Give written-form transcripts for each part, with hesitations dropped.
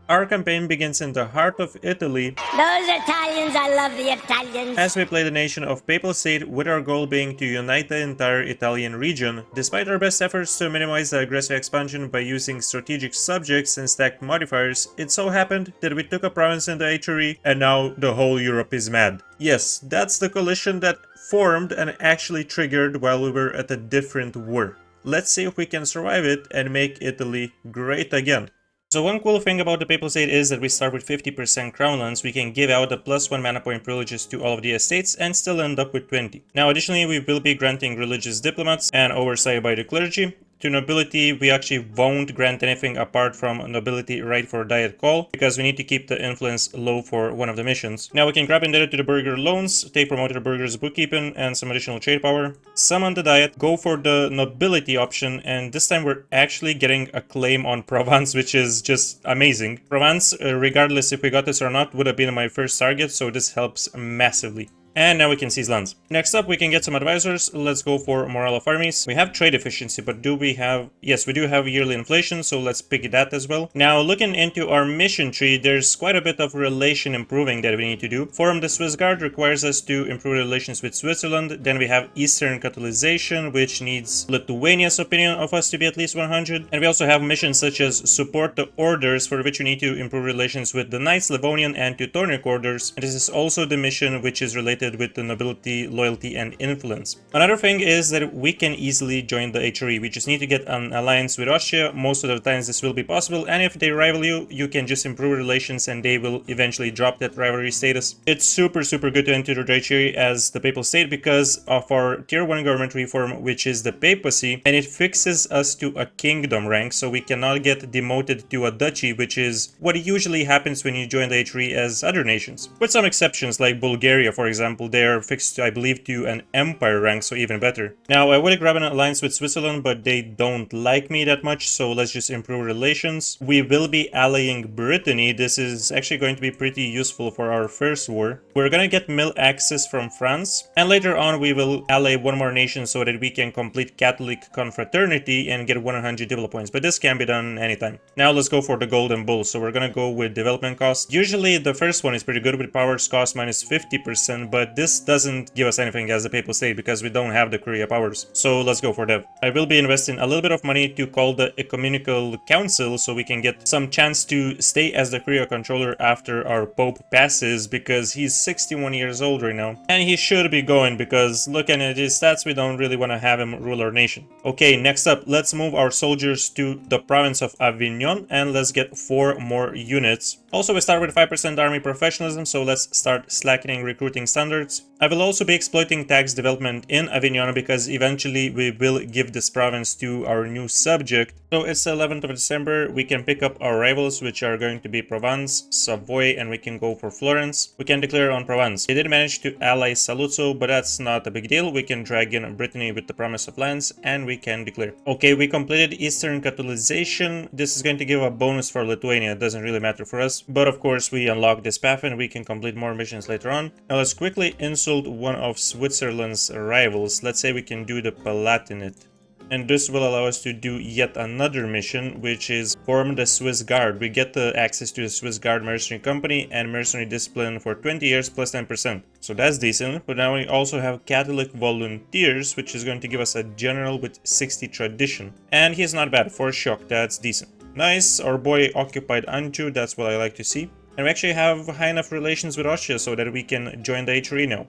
Our campaign begins in the heart of Italy. Those Italians, I love the Italians. As we play the nation of Papal State, with our goal being to unite the entire Italian region. Despite our best efforts to minimize the aggressive expansion by using strategic subjects and stacked modifiers, it so happened that we took a province in the HRE and now the whole Europe is mad. Yes, that's the coalition that formed and actually triggered while we were at a different war. Let's see if we can survive it and make Italy great again. So one cool thing about the Papal State is that we start with 50% crown lands. We can give out the +1 mana point privileges to all of the estates and still end up with 20. Now additionally, we will be granting religious diplomats and oversight by the clergy. To nobility, we actually won't grant anything apart from nobility right for diet call, because we need to keep the influence low for one of the missions. Now we can grab indebted to the burgher loans, take promoted burghers bookkeeping and some additional trade power, summon the diet, go for the nobility option, and this time we're actually getting a claim on Provence, which is just amazing. Provence, regardless if we got this or not, would have been my first target, so this helps massively. And now we can seize lands. Next up, we can get some advisors. Let's go for morale of armies. We have trade efficiency, but do we have... Yes, we do have yearly inflation, so let's pick that as well. Now, looking into our mission tree, there's quite a bit of relation improving that we need to do. Form the Swiss Guard requires us to improve relations with Switzerland. Then we have Eastern Catalyzation, which needs Lithuania's opinion of us to be at least 100. And we also have missions such as Support the Orders, for which we need to improve relations with the Knights, Livonian, and Teutonic Orders. And this is also the mission which is related with the nobility, loyalty, and influence. Another thing is that we can easily join the HRE. We just need to get an alliance with Austria. Most of the times this will be possible, and if they rival you, you can just improve relations and they will eventually drop that rivalry status. It's super good to enter the HRE as the Papal State because of our tier 1 government reform, which is the papacy, and it fixes us to a kingdom rank, so we cannot get demoted to a duchy, which is what usually happens when you join the HRE as other nations. With some exceptions, like Bulgaria, for example. They are fixed, I believe, to an empire rank, so even better. Now, I would grab an alliance with Switzerland, but they don't like me that much, so let's just improve relations. We will be allying Brittany. This is actually going to be pretty useful for our first war. We're gonna get mill access from France, and later on we will ally one more nation so that we can complete Catholic confraternity and get 100 develop points, but this can be done anytime. Now let's go for the golden bull. So we're gonna go with development cost. Usually the first one is pretty good with powers cost minus 50%, but this doesn't give us anything as a Papal State because we don't have the Curia powers. So let's go for dev. I will be investing a little bit of money to call the Ecumenical Council so we can get some chance to stay as the Curia controller after our Pope passes, because he's 61 years old right now. And he should be going because looking at his stats, we don't really want to have him rule our nation. Okay, next up, let's move our soldiers to the province of Avignon and let's get 4 more units. Also, we start with 5% army professionalism, so let's start slackening recruiting standards. I will also be exploiting tax development in Avignon because eventually we will give this province to our new subject. So it's the 11th of December, we can pick up our rivals, which are going to be Provence, Savoy, and we can go for Florence. We can declare on Provence. We did manage to ally Saluzzo, but that's not a big deal. We can drag in Brittany with the promise of lands, and we can declare. Okay, we completed Eastern Catalyzation. This is going to give a bonus for Lithuania. It doesn't really matter for us, but of course we unlock this path and we can complete more missions later on. Now let's quickly insult one of Switzerland's rivals. Let's say we can do the Palatinate. And this will allow us to do yet another mission, which is form the Swiss Guard. We get the access to the Swiss Guard Mercenary Company and Mercenary Discipline for 20 years plus 10%. So that's decent, but now we also have Catholic Volunteers, which is going to give us a general with 60 tradition. And he's not bad, for shock, that's decent. Nice, our boy occupied Anjou, that's what I like to see. And we actually have high enough relations with Austria so that we can join the HRE now.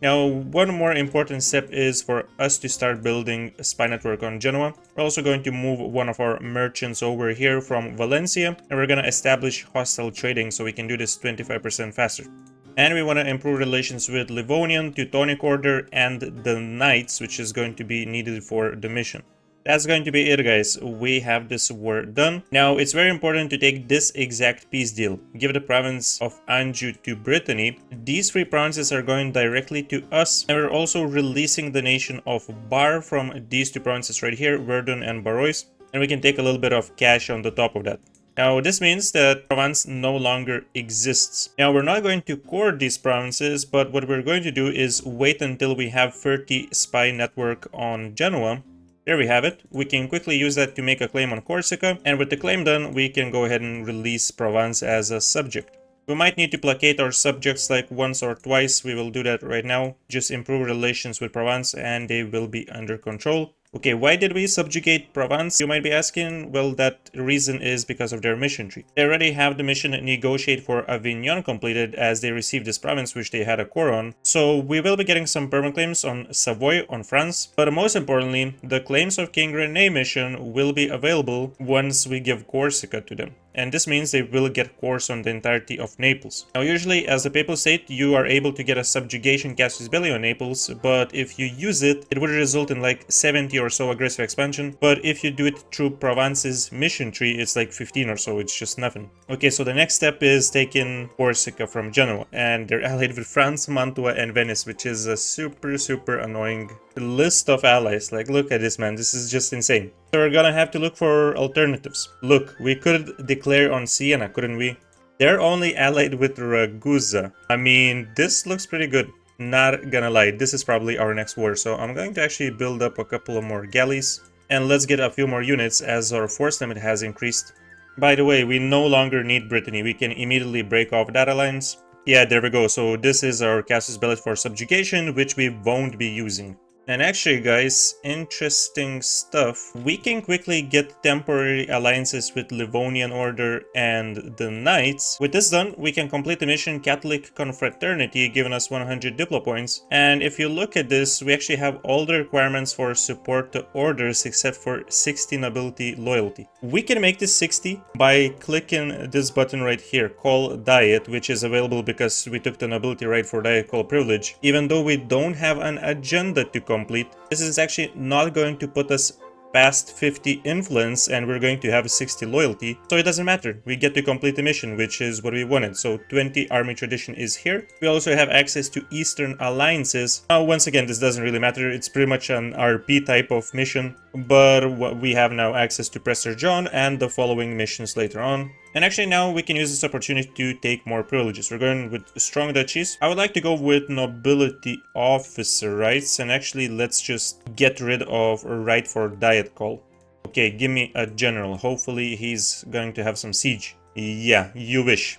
Now, one more important step is for us to start building a spy network on Genoa. We're also going to move one of our merchants over here from Valencia, and we're going to establish hostile trading so we can do this 25% faster. And we want to improve relations with Livonian, Teutonic Order, and the Knights, which is going to be needed for the mission. That's going to be it, guys. We have this war done. Now, it's very important to take this exact peace deal. Give the province of Anjou to Brittany. These 3 provinces are going directly to us. And we're also releasing the nation of Bar from these 2 provinces right here, Verdun and Barois. And we can take a little bit of cash on the top of that. Now, this means that Provence no longer exists. Now, we're not going to core these provinces, but what we're going to do is wait until we have 30 spy network on Genoa. There we have it. We can quickly use that to make a claim on Corsica, and with the claim done, we can go ahead and release Provence as a subject. We might need to placate our subjects like once or twice. We will do that right now. Just improve relations with Provence and they will be under control. Okay, why did we subjugate Provence? You might be asking. Well, that reason is because of their mission tree. They already have the mission negotiate for Avignon completed as they received this province which they had a core on. So we will be getting some permanent claims on Savoy, on France. But most importantly, the claims of King Rene mission will be available once we give Corsica to them. And this means they will get cores on the entirety of Naples. Now usually as a Papal State you are able to get a subjugation casus belli on Naples, but if you use it, it would result in like 70 or so aggressive expansion, but if you do it through Provence's mission tree, it's like 15 or so, it's just nothing. Okay, so the next step is taking Corsica from Genoa, and they're allied with France, Mantua and Venice, which is a super annoying list of allies. Like, look at this, man, this is just insane. So we're gonna have to look for alternatives. Look, we could declare on Sienna, couldn't we? They're only allied with Ragusa. I mean, this looks pretty good. Not gonna lie, this is probably our next war, so I'm going to actually build up a couple of more galleys. And let's get a few more units as our force limit has increased. By the way, we no longer need Brittany, we can immediately break off that alliance. Yeah, there we go, so this is our casus belli for subjugation, which we won't be using. And actually, guys, interesting stuff. We can quickly get temporary alliances with Livonian Order and the Knights. With this done, we can complete the mission Catholic Confraternity, giving us 100 Diplo points. And if you look at this, we actually have all the requirements for support to orders except for 60 nobility loyalty. We can make this 60 by clicking this button right here, Call Diet, which is available because we took the nobility right for Diet Call Privilege. Even though we don't have an agenda to complete, this is actually not going to put us past 50 influence, and we're going to have 60 loyalty, so it doesn't matter. We get to complete the mission, which is what we wanted. So 20 army tradition is here. We also have access to Eastern alliances. Now once again, this doesn't really matter, it's pretty much an RP type of mission, but we have now access to Prester John and the following missions later on. And actually now we can use this opportunity to take more privileges. We're going with strong duchies. I would like to go with nobility officer rights, and actually let's just get rid of a right for diet call. Okay, give me a general. Hopefully he's going to have some siege. Yeah, you wish.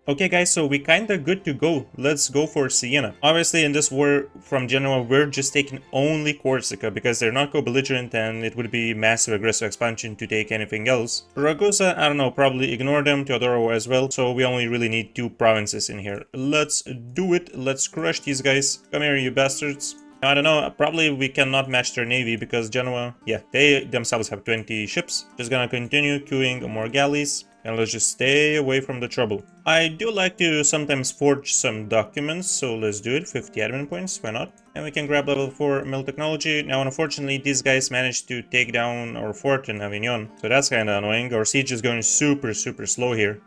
Okay guys, so we kinda good to go. Let's go for Sienna. Obviously in this war from Genoa, we're just taking only Corsica because they're not co-belligerent and it would be massive aggressive expansion to take anything else. Ragusa, I don't know, probably ignore them, Teodoro as well, so we only really need 2 provinces in here. Let's do it, let's crush these guys. Come here, you bastards. I don't know, probably we cannot match their navy because Genoa, yeah, they themselves have 20 ships. Just gonna continue queuing more galleys. And let's just stay away from the trouble. I do like to sometimes forge some documents, so let's do it. 50 admin points, why not? And we can grab level 4 mill technology. Now unfortunately these guys managed to take down our fort in Avignon, so that's kinda annoying. Our siege is going super slow here.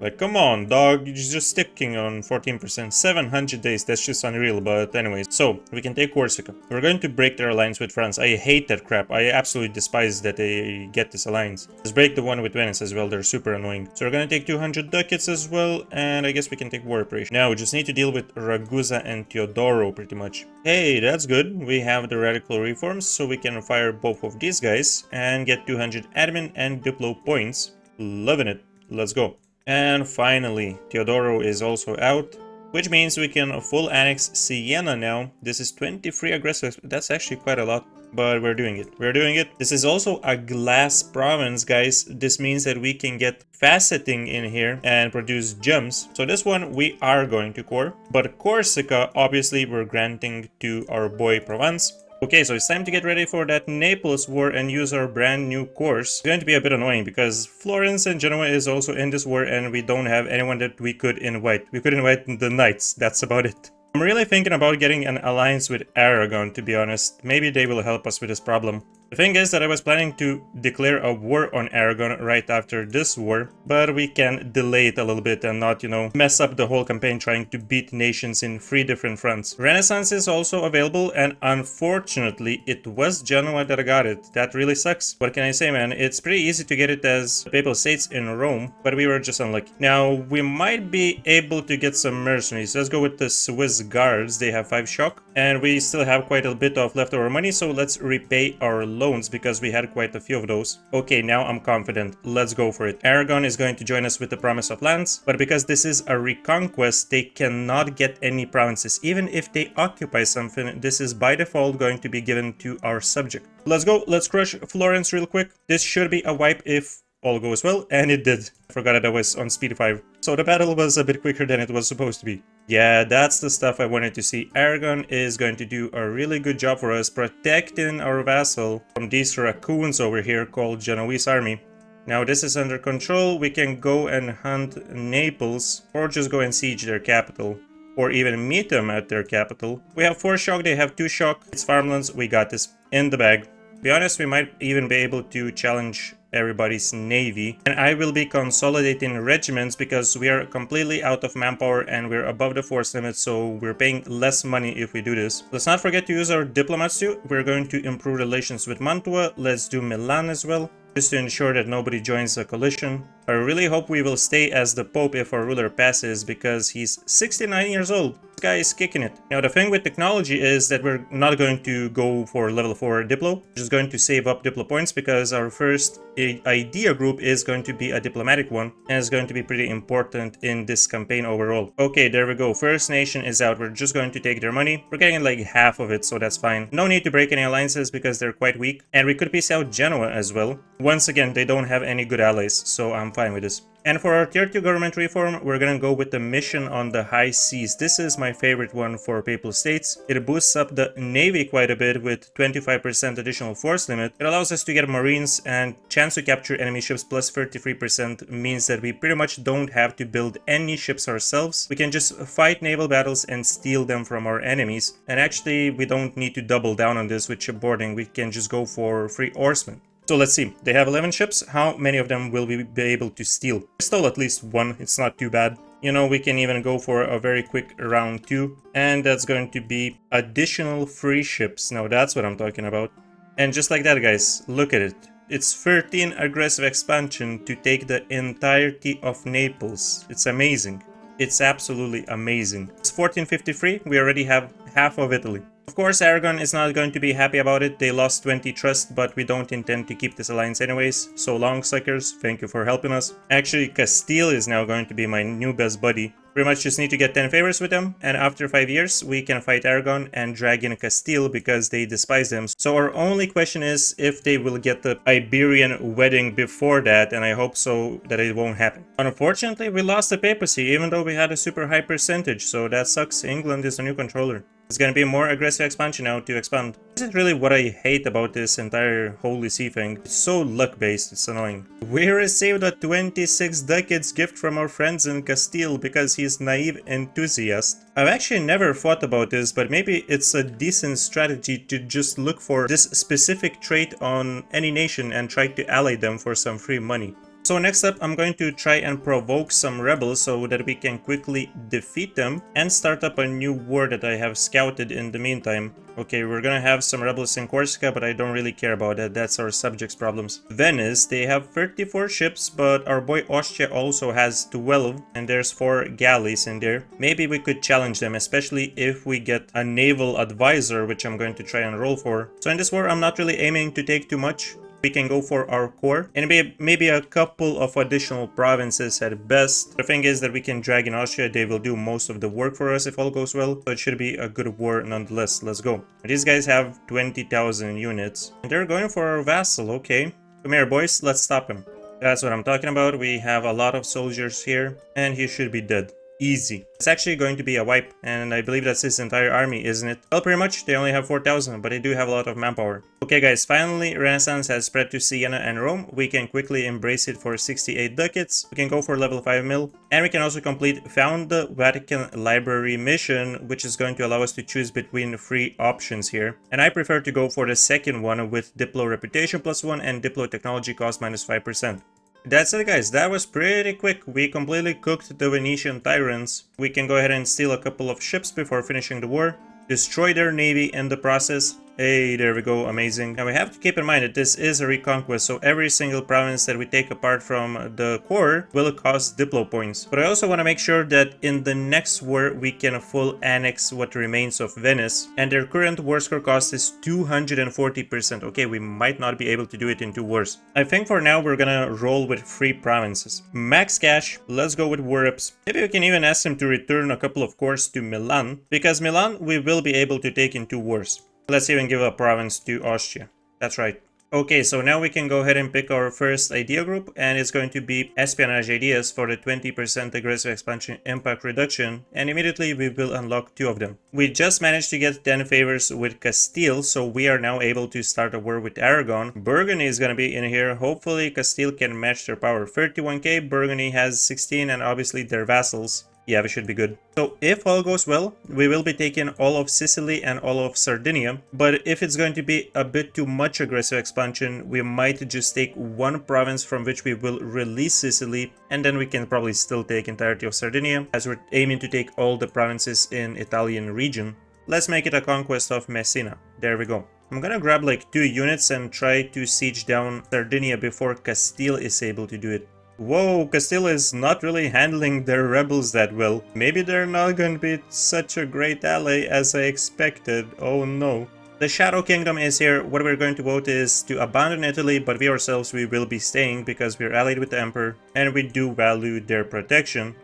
Like, come on, dog, you're just sticking on 14%. 700 days, that's just unreal, but anyways. So, we can take Corsica. We're going to break their alliance with France. I hate that crap. I absolutely despise that they get this alliance. Let's break the one with Venice as well. They're super annoying. So, we're going to take 200 ducats as well, and I guess we can take war reparation. Now, we just need to deal with Ragusa and Teodoro, pretty much. Hey, that's good. We have the radical reforms, so we can fire both of these guys and get 200 admin and Diplo points. Loving it. Let's go. And finally, Teodoro is also out, which means we can full annex Sienna now. This is 23 aggressive, that's actually quite a lot, but we're doing it. We're doing it. This is also a glass province, guys. This means that we can get faceting in here and produce gems. So this one we are going to core, but Corsica, obviously, we're granting to our boy Provence. Okay, so it's time to get ready for that Naples war and use our brand new course. It's going to be a bit annoying because Florence and Genoa is also in this war and we don't have anyone that we could invite. We could invite the Knights, that's about it. I'm really thinking about getting an alliance with Aragon, to be honest. Maybe they will help us with this problem. The thing is that I was planning to declare a war on Aragon right after this war, but we can delay it a little bit and not, you know, mess up the whole campaign trying to beat nations in 3 different fronts. Renaissance is also available, and unfortunately it was Genoa that got it. That really sucks. What can I say, man? It's pretty easy to get it as Papal States in Rome, but we were just unlucky. Now, we might be able to get some mercenaries. Let's go with the Swiss Guards. They have 5 shock, and we still have quite a bit of leftover money, so let's repay our loans because we had quite a few of those. Okay, now I'm confident. Let's go for it. Aragon is going to join us with the promise of lands, but because this is a reconquest, they cannot get any provinces. Even if they occupy something, this is by default going to be given to our subject. Let's go. Let's crush Florence real quick. This should be a wipe if all goes well, and it did. I forgot that I was on speed 5. So the battle was a bit quicker than it was supposed to be. Yeah, that's the stuff I wanted to see. Aragon is going to do a really good job for us protecting our vassal from these raccoons over here called Genoese army. Now this is under control. We can go and hunt Naples or just go and siege their capital, or even meet them at their capital. We have 4 shock, they have 2 shock. It's farmlands, we got this in the bag. To be honest, we might even be able to challenge everybody's navy, and I will be consolidating regiments because we are completely out of manpower and we're above the force limit, so we're paying less money if we do this. Let's not forget to use our diplomats too. We're going to improve relations with Mantua. Let's do Milan as well, just to ensure that nobody joins a coalition. I really hope we will stay as the Pope if our ruler passes, because he's 69 years old. This guy is kicking it. Now the thing with technology is that we're not going to go for level 4 Diplo. We're just going to save up Diplo points because our first idea group is going to be a diplomatic one, and it's going to be pretty important in this campaign overall. Okay, there we go. First Nation is out. We're just going to take their money. We're getting like half of it, so that's fine. No need to break any alliances because they're quite weak. And we could piece out Genoa as well. Once again, they don't have any good allies, so I'm fine with this. And for our tier 2 government reform, we're gonna go with the mission on the high seas. This is my favorite one for Papal States. It boosts up the navy quite a bit with 25% additional force limit. It allows us to get marines, and chance to capture enemy ships plus 33% means that we pretty much don't have to build any ships ourselves. We can just fight naval battles and steal them from our enemies. And actually, we don't need to double down on this with shipboarding. We can just go for free oarsmen. So let's see, they have 11 ships. How many of them will we be able to steal? We stole at least 1, it's not too bad. You know, we can even go for a very quick round 2. And that's going to be additional free ships. Now that's what I'm talking about. And just like that, guys, look at it. It's 13 aggressive expansion to take the entirety of Naples. It's amazing. It's absolutely amazing. It's 1453, we already have half of Italy. Of course, Aragon is not going to be happy about it. They lost 20 trust, but we don't intend to keep this alliance anyways. So long, suckers. Thank you for helping us. Actually, Castile is now going to be my new best buddy. Pretty much just need to get 10 favors with them, and after 5 years, we can fight Aragon and drag in Castile because they despise them. So our only question is if they will get the Iberian wedding before that, and I hope so that it won't happen. Unfortunately, we lost the papacy, even though we had a super high percentage, so that sucks. England is a new controller. It's gonna be more aggressive expansion now to expand. This is really what I hate about this entire Holy See thing. It's so luck-based, it's annoying. We received a 26 ducats gift from our friends in Castile because he's naive enthusiast. I've actually never thought about this, but maybe it's a decent strategy to just look for this specific trait on any nation and try to ally them for some free money. So next up, I'm going to try and provoke some rebels so that we can quickly defeat them and start up a new war that I have scouted in the meantime. Okay, we're gonna have some rebels in Corsica, but I don't really care about that. That's our subjects' problems. Venice, they have 34 ships, but our boy Austria also has 12, and there's 4 galleys in there. Maybe we could challenge them, especially if we get a naval advisor, which I'm going to try and roll for. So in this war, I'm not really aiming to take too much. We can go for our core and maybe a couple of additional provinces at best. The thing is that we can drag in Austria. They will do most of the work for us if all goes well. So it should be a good war nonetheless. Let's go. These guys have 20,000 units. And they're going for our vassal. Okay. Come here, boys. Let's stop him. That's what I'm talking about. We have a lot of soldiers here and he should be dead. Easy. It's actually going to be a wipe, and I believe that's his entire army, isn't it? Well, pretty much. They only have 4,000, but they do have a lot of manpower. Okay, guys, finally, Renaissance has spread to Sienna and Rome. We can quickly embrace it for 68 ducats. We can go for level 5 mil, and we can also complete Found the Vatican Library mission, which is going to allow us to choose between 3 options here. And I prefer to go for the second one with Diplo Reputation +1 and Diplo Technology cost -5%. That's it, guys. That was pretty quick. We completely cooked the Venetian tyrants. We can go ahead and steal a couple of ships before finishing the war, destroy their navy in the process, Hey, there we go, amazing. Now we have to keep in mind that this is a reconquest, so every single province that we take apart from the core will cost Diplo points. But I also want to make sure that in the next war we can full annex what remains of Venice, and their current war score cost is 240%. Okay, we might not be able to do it in 2 wars. I think for now we're gonna roll with 3 provinces. Max cash, let's go with war reps. Maybe we can even ask them to return a couple of cores to Milan, because Milan we will be able to take in 2 wars. Let's even give a province to Austria. That's right. Okay, so now we can go ahead and pick our first idea group, and it's going to be espionage ideas for the 20% aggressive expansion impact reduction, and immediately we will unlock 2 of them. We just managed to get 10 favors with Castile, so we are now able to start a war with Aragon. Burgundy is going to be in here. Hopefully Castile can match their power. 31k, Burgundy has 16, and obviously their vassals. Yeah, we should be good. So if all goes well, we will be taking all of Sicily and all of Sardinia. But if it's going to be a bit too much aggressive expansion, we might just take 1 province from which we will release Sicily, and then we can probably still take entirety of Sardinia, as we're aiming to take all the provinces in Italian region. Let's make it a conquest of Messina. There we go. I'm gonna grab like 2 units and try to siege down Sardinia before Castile is able to do it. Whoa, Castile is not really handling their rebels that well. Maybe they're not going to be such a great ally as I expected. Oh no. The Shadow Kingdom is here. What we're going to vote is to abandon Italy, but we ourselves we will be staying because we're allied with the Emperor and we do value their protection.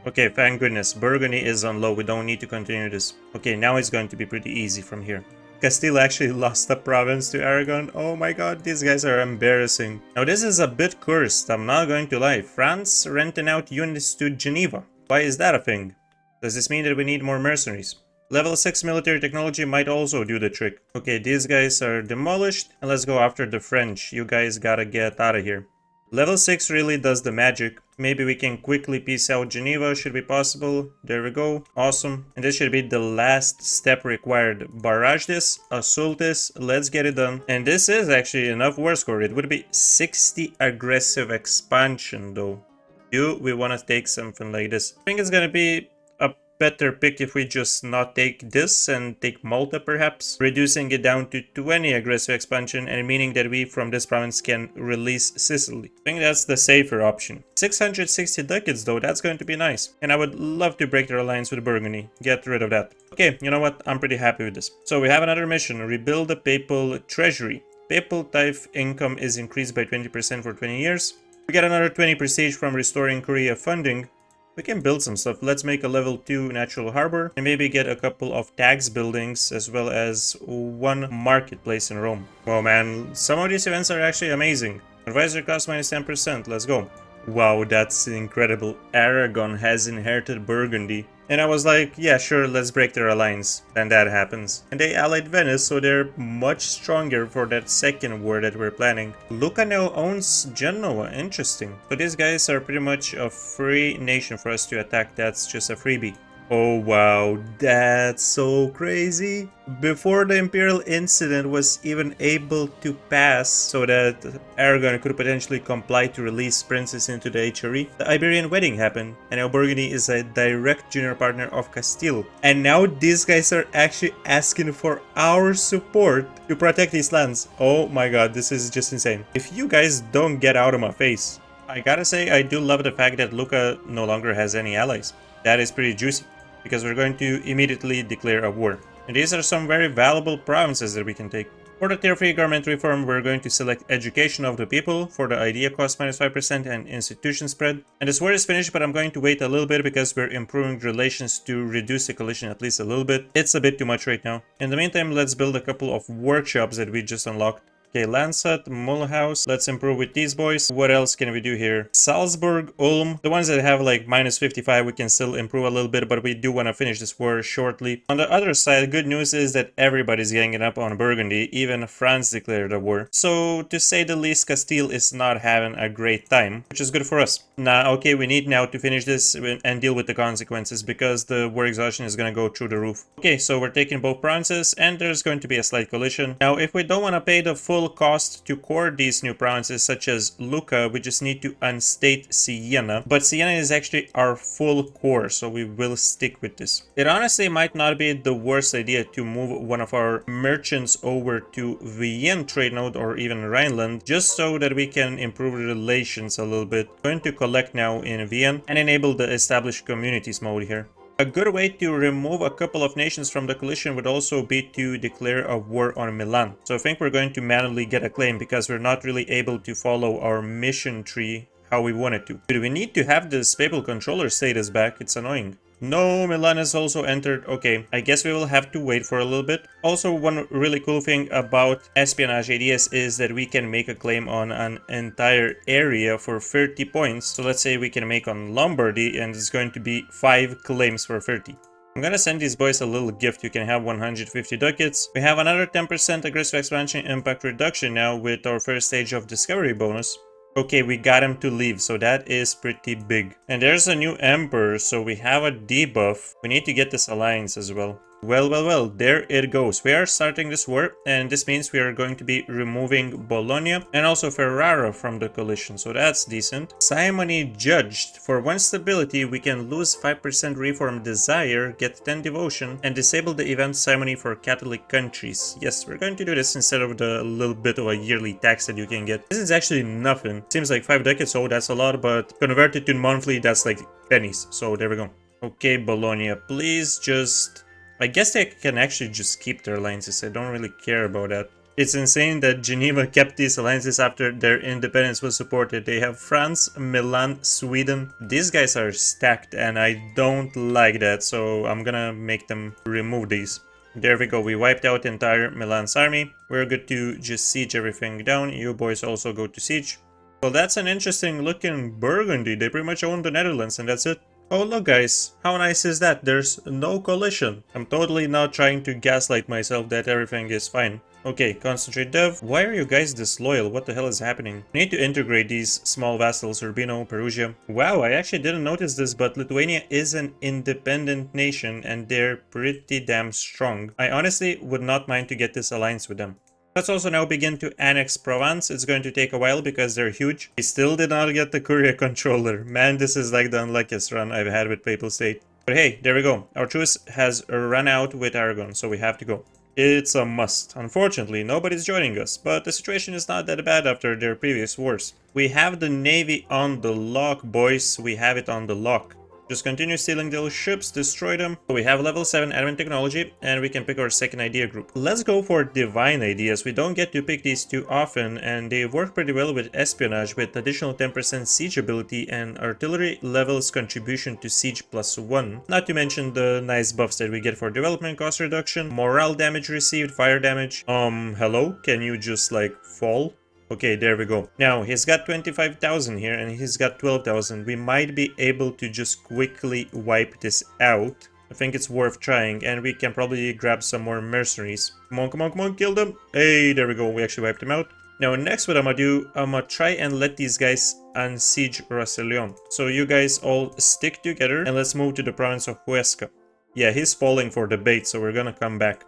Okay, thank goodness. Burgundy is on low. We don't need to continue this. Okay, now it's going to be pretty easy from here. Castile actually lost a province to Aragon. Oh my god, these guys are embarrassing. Now this is a bit cursed, I'm not going to lie. France renting out units to Geneva. Why is that a thing? Does this mean that we need more mercenaries? Level 6 military technology might also do the trick. Okay, these guys are demolished, and let's go after the French. You guys gotta get out of here. Level 6 really does the magic. Maybe we can quickly piece out Geneva, should be possible. There we go. Awesome. And this should be the last step required. Barrage this, assault this, let's get it done. And this is actually enough war score. It would be 60 aggressive expansion though. Do we want to take something like this? I think it's gonna be a better pick if we just not take this and take Malta perhaps, reducing it down to 20 aggressive expansion and meaning that we from this province can release Sicily. I think that's the safer option. 660 ducats though, that's going to be nice. And I would love to break their alliance with Burgundy, get rid of that. Okay, you know what, I'm pretty happy with this. So we have another mission, rebuild the papal treasury. Papal tithe income is increased by 20% for 20 years. We get another 20 prestige from restoring Korea funding. We can build some stuff. Let's make a level 2 natural harbor and maybe get a couple of tax buildings as well as 1 marketplace in Rome. Oh man, some of these events are actually amazing. Advisor cost minus 10%, let's go. Wow, that's incredible. Aragon has inherited Burgundy. And I was like, yeah, sure, let's break their alliance. Then that happens. And they allied Venice, so they're much stronger for that second war that we're planning. Luca now owns Genoa, interesting. So these guys are pretty much a free nation for us to attack, that's just a freebie. Oh wow, that's so crazy. Before the Imperial Incident was even able to pass so that Aragon could potentially comply to release princes into the HRE, the Iberian wedding happened, and now Burgundy is a direct junior partner of Castile. And now these guys are actually asking for our support to protect these lands. Oh my god, this is just insane. If you guys don't get out of my face. I gotta say, I do love the fact that Luca no longer has any allies. That is pretty juicy, because we're going to immediately declare a war. And these are some very valuable provinces that we can take. For the tier 3 government reform, we're going to select education of the people for the idea cost minus 5% and institution spread. And this war is finished, but I'm going to wait a little bit because we're improving relations to reduce the coalition at least a little bit. It's a bit too much right now. In the meantime, let's build a couple of workshops that we just unlocked. Okay, Lansat, Mulhouse, let's improve with these boys. What else can we do here? Salzburg, Ulm, the ones that have like minus 55 we can still improve a little bit, but we do want to finish this war shortly. On the other side, good news is that everybody's ganging up on Burgundy, even France declared a war. So to say the least, Castile is not having a great time, which is good for us. Now, okay, we need now to finish this and deal with the consequences because the war exhaustion is going to go through the roof. Okay, so we're taking both provinces and there's going to be a slight coalition. Now, if we don't want to pay the full full cost to core these new provinces such as Lucca. We just need to unstate Sienna, but Sienna is actually our full core, so we will stick with this. It honestly might not be the worst idea to move one of our merchants over to Vienne trade node or even Rhineland, just so that we can improve relations a little bit. Going to collect now in Vienne and enable the established communities mode here. A good way to remove a couple of nations from the coalition would also be to declare a war on Milan. So I think we're going to manually get a claim because we're not really able to follow our mission tree how we wanted to. Do we need to have this papal controller status back? It's annoying. No, Milan has also entered. Okay, I guess we will have to wait for a little bit. Also, one really cool thing about espionage ideas is that we can make a claim on an entire area for 30 points. So let's say we can make on Lombardy and it's going to be 5 claims for 30. I'm gonna send these boys a little gift. You can have 150 ducats. We have another 10% aggressive expansion impact reduction now with our first stage of discovery bonus. Okay, we got him to leave, so that is pretty big. And there's a new emperor, so we have a debuff. We need to get this alliance as well. Well, there it goes. We are starting this war, and this means we are going to be removing Bologna and also Ferrara from the coalition, so that's decent. Simony judged. For 1 stability, we can lose 5% reform desire, get 10 devotion, and disable the event simony for Catholic countries. Yes, we're going to do this instead of the little bit of a yearly tax that you can get. This is actually nothing. Seems like 5 ducats, oh, that's a lot, but converted to monthly, that's like pennies. So there we go. Okay, Bologna, please just... I guess they can actually just keep their alliances. I don't really care about that. It's insane that Geneva kept these alliances after their independence was supported. They have France, Milan, Sweden. These guys are stacked and I don't like that, so I'm gonna make them remove these. There we go, we wiped out entire Milan's army. We're good to just siege everything down. You boys also go to siege. Well, that's an interesting looking Burgundy. They pretty much own the Netherlands and that's it. Oh look guys, how nice is that? There's no coalition. I'm totally not trying to gaslight myself that everything is fine. Okay, concentrate dev. Why are you guys disloyal? What the hell is happening? We need to integrate these small vassals, Urbino, Perugia. Wow, I actually didn't notice this, but Lithuania is an independent nation and they're pretty damn strong. I honestly would not mind to get this alliance with them. Let's also now begin to annex Provence. It's going to take a while because they're huge. We still did not get the courier controller. Man, this is like the unluckiest run I've had with Papal State. But hey, there we go. Our truce has run out with Aragon, so we have to go. It's a must. Unfortunately, nobody's joining us, but the situation is not that bad after their previous wars. We have the navy on the lock, boys. We have it on the lock. Just continue stealing those ships, destroy them. We have level 7 admin technology and we can pick our second idea group. Let's go for divine ideas. We don't get to pick these too often and they work pretty well with espionage with additional 10% siege ability and artillery levels contribution to siege +1. Not to mention the nice buffs that we get for development cost reduction, morale damage received, fire damage. Hello? Can you just like fall? Okay, there we go. Now, he's got 25,000 here and he's got 12,000. We might be able to just quickly wipe this out. I think it's worth trying and we can probably grab some more mercenaries. Come on, kill them. Hey, there we go. We actually wiped them out. Now, next what I'm gonna do, I'm gonna try and let these guys unsiege Roussillon. So you guys all stick together and let's move to the province of Huesca. Yeah, he's falling for the bait, so we're gonna come back.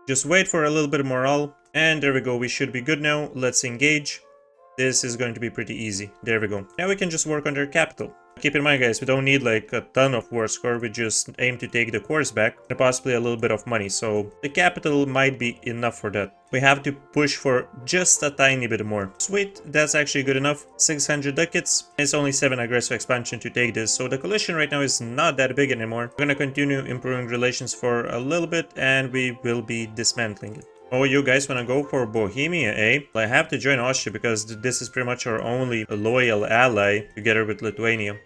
Just wait for a little bit of morale. And there we go, we should be good now. Let's engage. This is going to be pretty easy. There we go. Now we can just work on their capital. Keep in mind guys, we don't need like a ton of war score, we just aim to take the cores back and possibly a little bit of money, so the capital might be enough for that. We have to push for just a tiny bit more. Sweet, that's actually good enough. 600 ducats. It's only 7 aggressive expansion to take this, so the coalition right now is not that big anymore. We're gonna continue improving relations for a little bit and we will be dismantling it. Oh, you guys wanna go for Bohemia, eh? I have to join Austria because this is pretty much our only loyal ally together with Lithuania.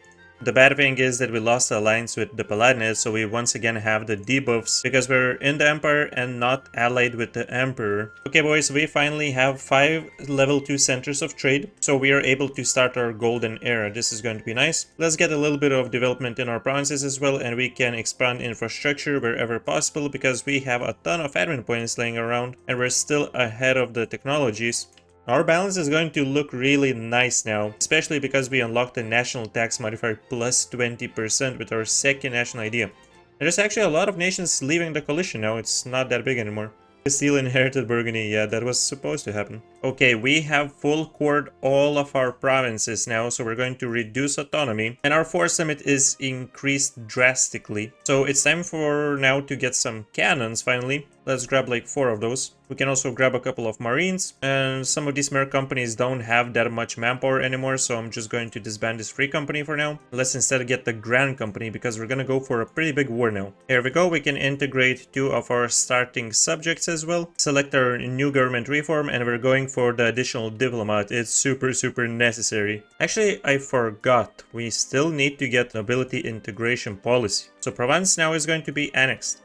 The bad thing is that we lost the alliance with the Paladins, so we once again have the debuffs because we're in the Empire and not allied with the Emperor. Okay boys, we finally have 5 level 2 centers of trade, so we are able to start our golden era. This is going to be nice. Let's get a little bit of development in our provinces as well, and we can expand infrastructure wherever possible because we have a ton of admin points laying around and we're still ahead of the technologies. Our balance is going to look really nice now, especially because we unlocked the national tax modifier plus 20% with our second national idea. There's actually a lot of nations leaving the coalition now, it's not that big anymore. Castile inherited Burgundy. Yeah, that was supposed to happen. Okay, we have full court all of our provinces now, so we're going to reduce autonomy. And our force limit is increased drastically. So it's time for now to get some cannons finally. Let's grab like 4 of those. We can also grab a couple of marines. And some of these merc companies don't have that much manpower anymore, so I'm just going to disband this free company for now. Let's instead get the Grand Company, because we're gonna go for a pretty big war now. Here we go, we can integrate 2 of our starting subjects as well. Select our new government reform, and we're going for the additional diplomat. It's super necessary. Actually, I forgot. We still need to get nobility integration policy. So Provence now is going to be annexed.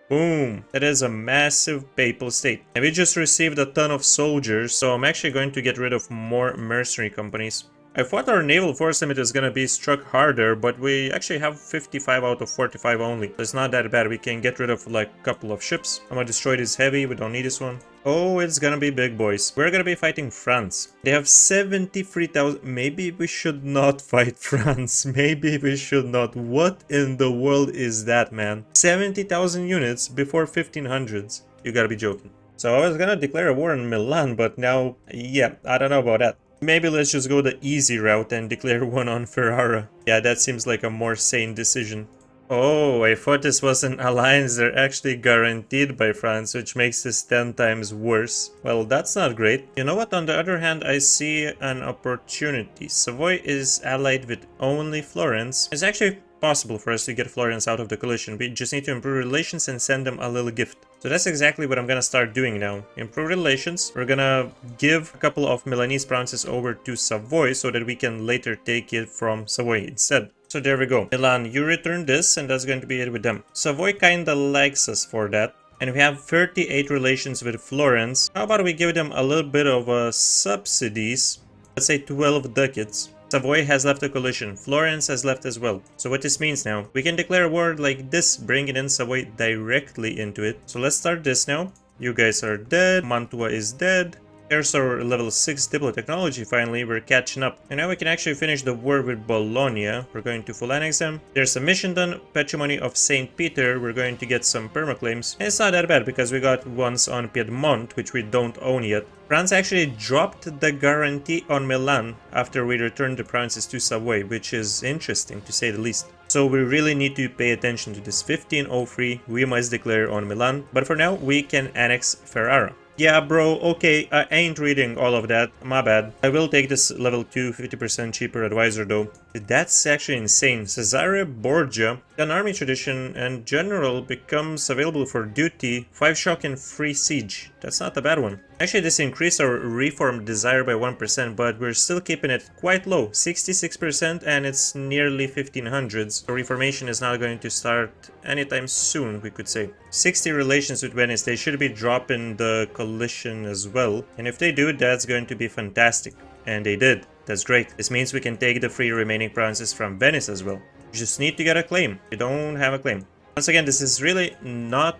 Boom! That is a massive papal state. And we just received a ton of soldiers, so I'm actually going to get rid of more mercenary companies. I thought our naval force limit is gonna be struck harder, but we actually have 55 out of 45 only. So it's not that bad. We can get rid of like a couple of ships. I'm gonna destroy this heavy. We don't need this one. Oh, it's gonna be big, boys. We're gonna be fighting France. They have 73,000. Maybe we should not fight France. Maybe we should not. What in the world is that, man? 70,000 units before 1500s. You gotta be joking. So I was gonna declare a war on Milan, but now, yeah, I don't know about that. Maybe let's just go the easy route and declare one on Ferrara. Yeah, that seems like a more sane decision. Oh, I thought this was an alliance. They're actually guaranteed by France, which makes this 10 times worse. Well, that's not great. You know what? On the other hand, I see an opportunity. Savoy is allied with only Florence. It's actually possible for us to get Florence out of the coalition. We just need to improve relations and send them a little gift. So that's exactly what I'm gonna start doing now. Improve relations. We're gonna give a couple of Milanese provinces over to Savoy so that we can later take it from Savoy instead. So there we go. Milan, you return this, and that's going to be it with them. Savoy kinda likes us for that. And we have 38 relations with Florence. How about we give them a little bit of subsidies? Let's say 12 ducats. Savoy has left the coalition. Florence has left as well. So what this means now, we can declare a war like this, bringing in Savoy directly into it. So let's start this now. You guys are dead. Mantua is dead. There's our level 6 diplo technology finally. We're catching up. And now we can actually finish the war with Bologna. We're going to full annex them. There's a mission done. Patrimony of St. Peter. We're going to get some permaclaims. And it's not that bad because we got ones on Piedmont, which we don't own yet. France actually dropped the guarantee on Milan after we returned the provinces to Savoy, which is interesting to say the least. So we really need to pay attention to this. 1503, we must declare on Milan. But for now, we can annex Ferrara. Yeah, bro, okay, I ain't reading all of that, my bad. I will take this level 2, 50% cheaper advisor though. That's actually insane. Cesare Borgia, an army tradition and general becomes available for duty, 5 shock and 3 siege. That's not a bad one. Actually, this increased our reform desire by 1%, but we're still keeping it quite low, 66%, and it's nearly 1500s. So reformation is not going to start anytime soon, we could say. 60 relations with Venice, they should be dropping the coalition as well. And if they do, that's going to be fantastic. And they did. That's great. This means we can take the 3 remaining provinces from Venice as well. You just need to get a claim. You don't have a claim. Once again, this is really not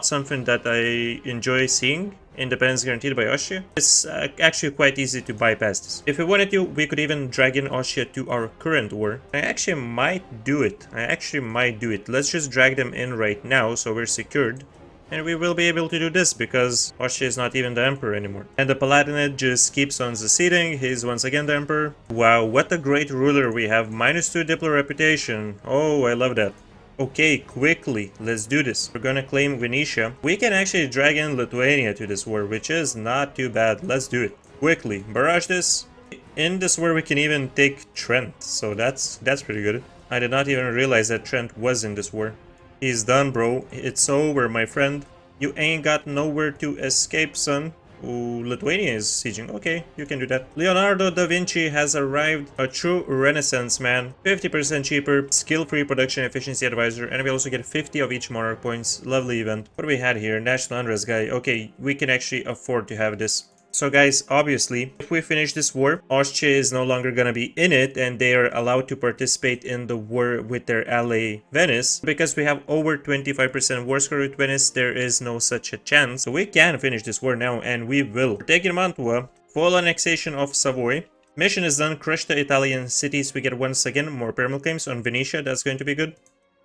something that I enjoy seeing. Independence guaranteed by Austria. It's actually quite easy to bypass this. If we wanted to, we could even drag in Austria to our current war. I actually might do it. Let's just drag them in right now so we're secured. And we will be able to do this because Austria is not even the emperor anymore. And the Palatinate just keeps on seceding. He's once again the emperor. Wow, what a great ruler we have. -2 diplo reputation. Oh, I love that. Okay, quickly, let's do this. We're gonna claim Venetia. We can actually drag in Lithuania to this war, which is not too bad. Let's do it. Quickly, barrage this. In this war, we can even take Trent, so that's pretty good. I did not even realize that Trent was in this war. He's done, bro. It's over, my friend. You ain't got nowhere to escape, son. Ooh, Lithuania is sieging. Okay, you can do that. Leonardo da Vinci has arrived. A true renaissance man. 50% cheaper. Skill-free production efficiency advisor. And we also get 50 of each monarch points. Lovely event. What do we had here? National unrest guy. Okay, we can actually afford to have this. So guys, obviously, if we finish this war, Austria is no longer gonna be in it and they are allowed to participate in the war with their ally Venice. Because we have over 25% war score with Venice, there is no such a chance. So we can finish this war now and we will. We're taking Mantua, full annexation of Savoy. Mission is done, crush the Italian cities. We get once again more permanent claims on Venetia, that's going to be good.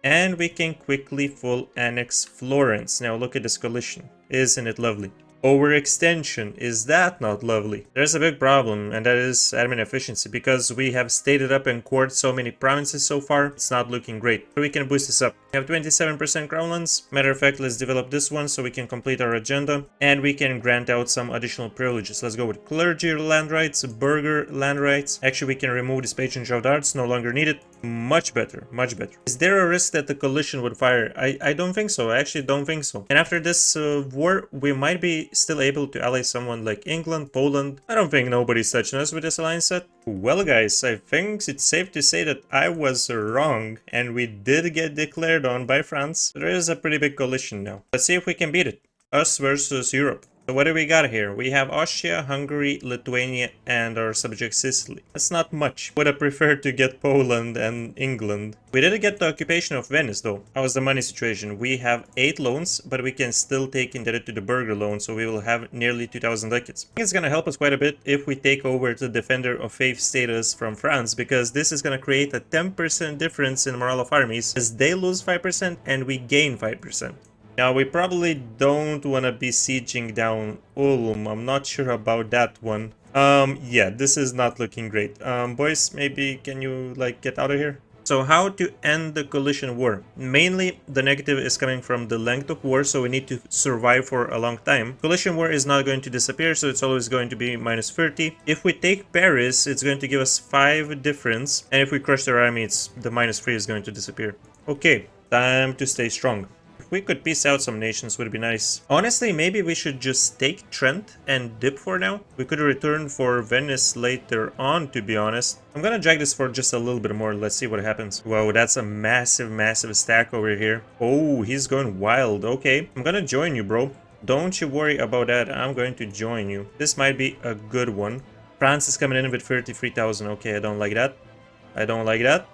And we can quickly full annex Florence. Now look at this coalition. Isn't it lovely? Overextension, is that not lovely? There's a big problem, and that is admin efficiency, because we have stated up and court so many provinces so far, it's not looking great. So we can boost this up. We have 27% crown lands. Matter of fact, let's develop this one so we can complete our agenda, and we can grant out some additional privileges. Let's go with clergy land rights, burgher land rights. Actually, we can remove this patronage of the arts, no longer needed. Much better, much better. Is there a risk that the coalition would fire? I don't think so. I actually don't think so. And after this war, we might be still able to ally someone like England, Poland. I don't think nobody's touching us with this alliance set. Well, guys, I think it's safe to say that I was wrong, and we did get declared on by France. There is a pretty big coalition now. Let's see if we can beat it. Us versus Europe. So what do we got here? We have Austria, Hungary, Lithuania, and our subject Sicily. That's not much. Would have preferred to get Poland and England. We didn't get the occupation of Venice though. How was the money situation? We have 8 loans, but we can still take indebted to the burgher loan, so we will have nearly 2,000 ducats. I think it's gonna help us quite a bit if we take over the Defender of Faith status from France, because this is gonna create a 10% difference in morale of armies, as they lose 5% and we gain 5%. Now, we probably don't want to be sieging down Ulm. I'm not sure about that one. Yeah, this is not looking great. Boys, maybe can you, like, get out of here? So how to end the coalition war? Mainly, the negative is coming from the length of war, so we need to survive for a long time. Coalition war is not going to disappear, so it's always going to be minus 30. If we take Paris, it's going to give us 5 difference. And if we crush their army, the minus 3 is going to disappear. Okay, time to stay strong. If we could peace out some nations, would be nice. Honestly, maybe we should just take Trent and dip for now. We could return for Venice later on, to be honest. I'm gonna drag this for just a little bit more. Let's see what happens. Wow, that's a massive, massive stack over here. Oh, he's going wild. Okay, I'm gonna join you, bro. Don't you worry about that. I'm going to join you. This might be a good one. France is coming in with 33,000. Okay, I don't like that. I don't like that.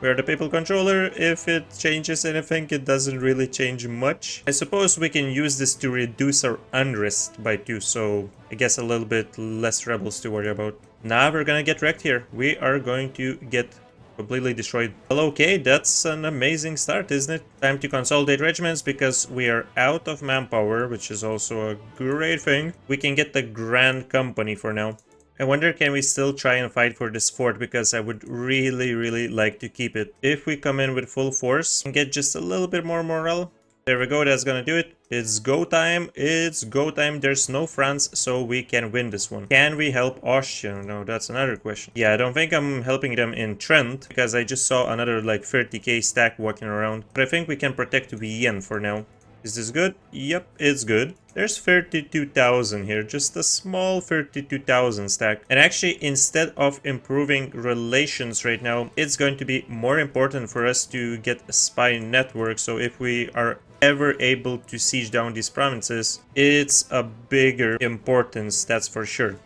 We are the papal controller. If it changes anything, it doesn't really change much. I suppose we can use this to reduce our unrest by 2, so I guess a little bit less rebels to worry about. Now we're gonna get wrecked here. We are going to get completely destroyed. Well, okay, that's an amazing start, isn't it? Time to consolidate regiments because we are out of manpower, which is also a great thing. We can get the Grand Company for now. I wonder, can we still try and fight for this fort, because I would really, really like to keep it. If we come in with full force and get just a little bit more morale. There we go, that's gonna do it. It's go time, it's go time. There's no France, so we can win this one. Can we help Austria? No, that's another question. Yeah, I don't think I'm helping them in Trent, because I just saw another like 30k stack walking around. But I think we can protect Vienne for now. Is this good? Yep, it's good. There's 32,000 here, just a small 32,000 stack. And actually, instead of improving relations right now, it's going to be more important for us to get a spy network. So if we are ever able to siege down these provinces, it's a bigger importance, that's for sure.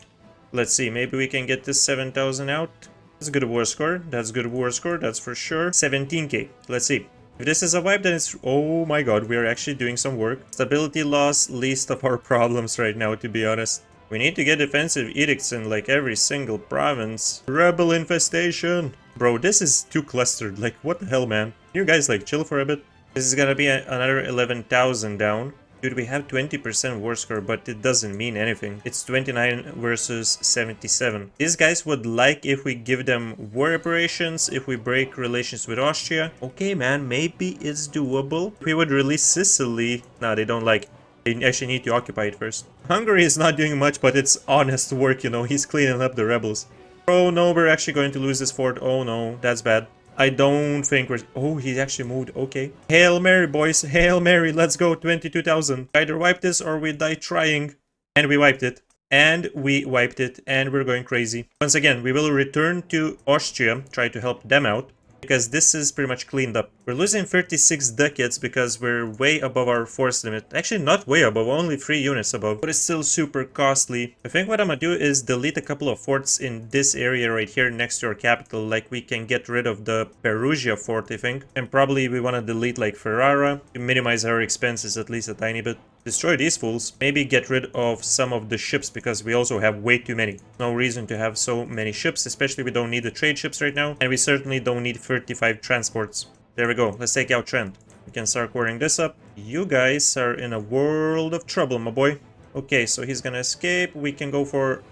Let's see, maybe we can get this 7,000 out. That's a good war score, that's a good war score, that's for sure. 17k, let's see. If this is a wipe, then it's... Oh my god, we are actually doing some work. Stability loss, least of our problems right now, to be honest. We need to get defensive edicts in like every single province. Rebel infestation! Bro, this is too clustered. Like, what the hell, man? Can you guys like chill for a bit? This is gonna be another 11,000 down. Dude, we have 20% war score, but it doesn't mean anything. It's 29 versus 77. These guys would like if we give them war reparations, if we break relations with Austria. Okay, man, maybe it's doable. If we would release Sicily... No, they don't like it. They actually need to occupy it first. Hungary is not doing much, but it's honest work, you know. He's cleaning up the rebels. Oh no, we're actually going to lose this fort. Oh no, that's bad. I don't think we're... Oh, he actually moved. Okay. Hail Mary, boys. Hail Mary. Let's go. 22,000. Either wipe this or we die trying. And we wiped it. And we wiped it. And we're going crazy. Once again, we will return to Austria. Try to help them out. Because this is pretty much cleaned up. We're losing 36 ducats because we're way above our force limit. Actually, not way above, only 3 units above. But it's still super costly. I think what I'm gonna do is delete a couple of forts in this area right here next to our capital. Like, we can get rid of the Perugia fort, I think. And probably we want to delete, like, Ferrara to minimize our expenses at least a tiny bit. Destroy these fools. Maybe get rid of some of the ships because we also have way too many. No reason to have so many ships, especially we don't need the trade ships right now. And we certainly don't need 35 transports. There we go. Let's take out Trent. We can start coring this up. You guys are in a world of trouble, my boy. Okay, so he's gonna escape. We can go for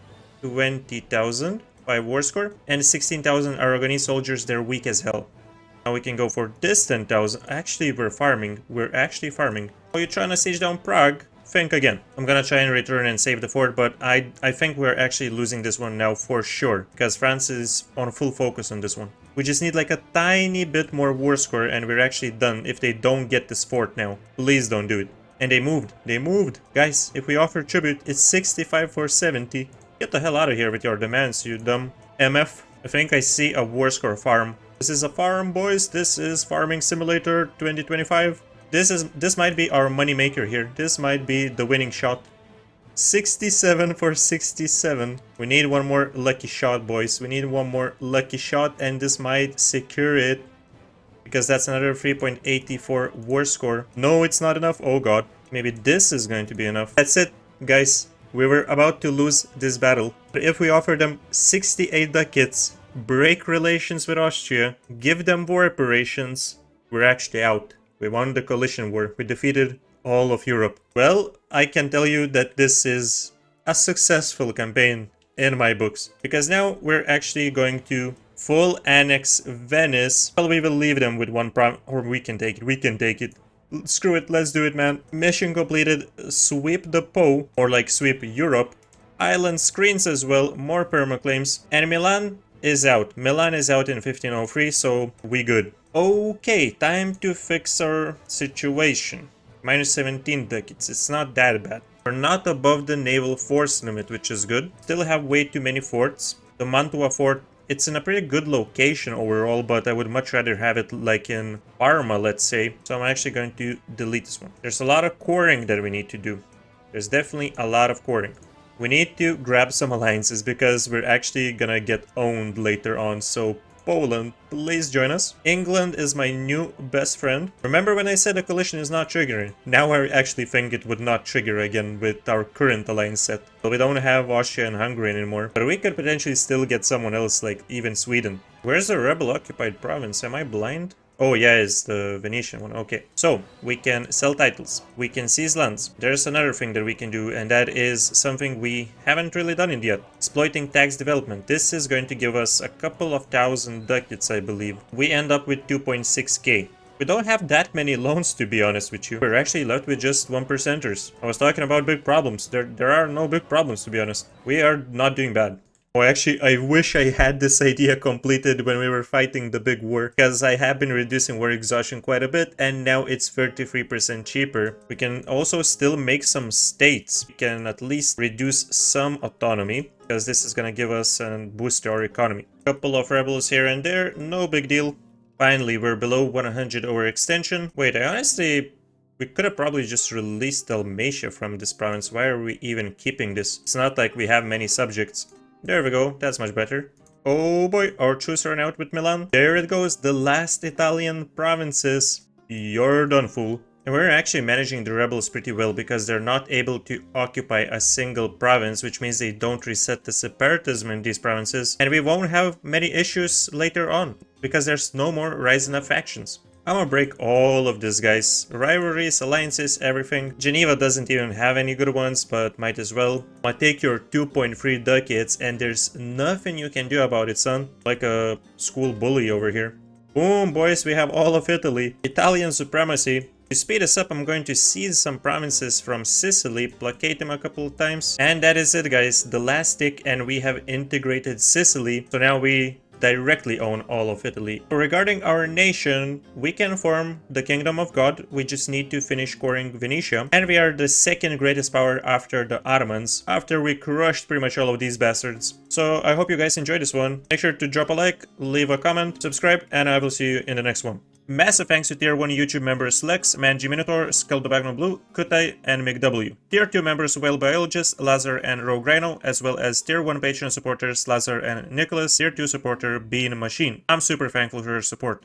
20,000 by war score. And 16,000 Aragonese soldiers, they're weak as hell. Now we can go for this 10,000. Actually, we're farming. We're actually farming. Oh, you're trying to siege down Prague? Think again. I'm gonna try and return and save the fort, but I think we're actually losing this one now for sure. Because France is on full focus on this one. We just need like a tiny bit more war score and we're actually done if they don't get this fort now. Please don't do it. And they moved. They moved. Guys, if we offer tribute, it's 65 for 70. Get the hell out of here with your demands, you dumb MF. I think I see a war score farm. This is a farm, boys. This is Farming Simulator 2025. This might be our money maker here. This might be the winning shot. 67 for 67. We need one more lucky shot, boys. We need one more lucky shot, and this might secure it. Because that's another 3.84 war score. No, it's not enough. Oh god. Maybe this is going to be enough. That's it, guys. We were about to lose this battle. But if we offer them 68 ducats, break relations with Austria, give them war reparations, we're actually out. We won the coalition war. We defeated all of Europe. Well, I can tell you that this is a successful campaign in my books. Because now we're actually going to full annex Venice. Well, we will leave them with one or we can take it. We can take it. Screw it, let's do it, man. Mission completed. Sweep the Po, or like sweep Europe. Island screens as well, more permaclaims. And Milan is out. Milan is out in 1503, so we good. Okay, time to fix our situation. Minus 17 ducats, it's not that bad. We're not above the naval force limit, which is good. Still have way too many forts. The Mantua fort, it's in a pretty good location overall, but I would much rather have it like in Parma, let's say. So I'm actually going to delete this one. There's a lot of coring that we need to do. There's definitely a lot of coring. We need to grab some alliances because we're actually gonna get owned later on. So Poland, please join us. England is my new best friend. Remember when I said the coalition is not triggering? Now I actually think it would not trigger again with our current alliance set. But we don't have Austria and Hungary anymore. But we could potentially still get someone else, like even Sweden. Where's the rebel-occupied province? Am I blind? Oh yeah, it's the Venetian one. Okay, so we can sell titles. We can seize lands. There's another thing that we can do, and that is something we haven't really done it yet. Exploiting tax development. This is going to give us a couple of thousand ducats, I believe. We end up with 2.6k. We don't have that many loans, to be honest with you. We're actually left with just 1%ers. I was talking about big problems. There are no big problems, to be honest. We are not doing bad. Oh, actually, I wish I had this idea completed when we were fighting the big war, because I have been reducing war exhaustion quite a bit, and now it's 33% cheaper. We can also still make some states. We can at least reduce some autonomy, because this is going to give us a boost to our economy. Couple of rebels here and there, no big deal. Finally, we're below 100 overextension. Wait, we could have probably just released Dalmatia from this province. Why are we even keeping this? It's not like we have many subjects. There we go, that's much better. Oh boy, our troops are out with Milan. There it goes, the last Italian provinces. You're done, fool. And we're actually managing the rebels pretty well because they're not able to occupy a single province, which means they don't reset the separatism in these provinces. And we won't have many issues later on because there's no more rising up factions. I'm gonna break all of this, guys. Rivalries, alliances, everything. Geneva doesn't even have any good ones, but might as well. I'll take your 2.3 ducats, and there's nothing you can do about it, son. Like a school bully over here. Boom, boys, we have all of Italy. Italian supremacy. To speed us up, I'm going to seize some provinces from Sicily, placate them a couple of times. And that is it, guys. The last tick, and we have integrated Sicily. So now we directly own all of Italy. Regarding our nation, we can form the Kingdom of God. We just need to finish coring Venetia. And we are the second greatest power after the Ottomans, after we crushed pretty much all of these bastards. So I hope you guys enjoyed this one. Make sure to drop a like, leave a comment, subscribe, and I will see you in the next one. Massive thanks to Tier 1 YouTube members Lex, MangyMinotaur, ScaldabagnoBlu, Kutay, and mickw. Tier 2 members Biologist, Lazar, and RogueRhino, as well as Tier 1 Patreon supporters Lazar and Nikolas, Tier 2 supporter Bean Machine. I'm super thankful for your support.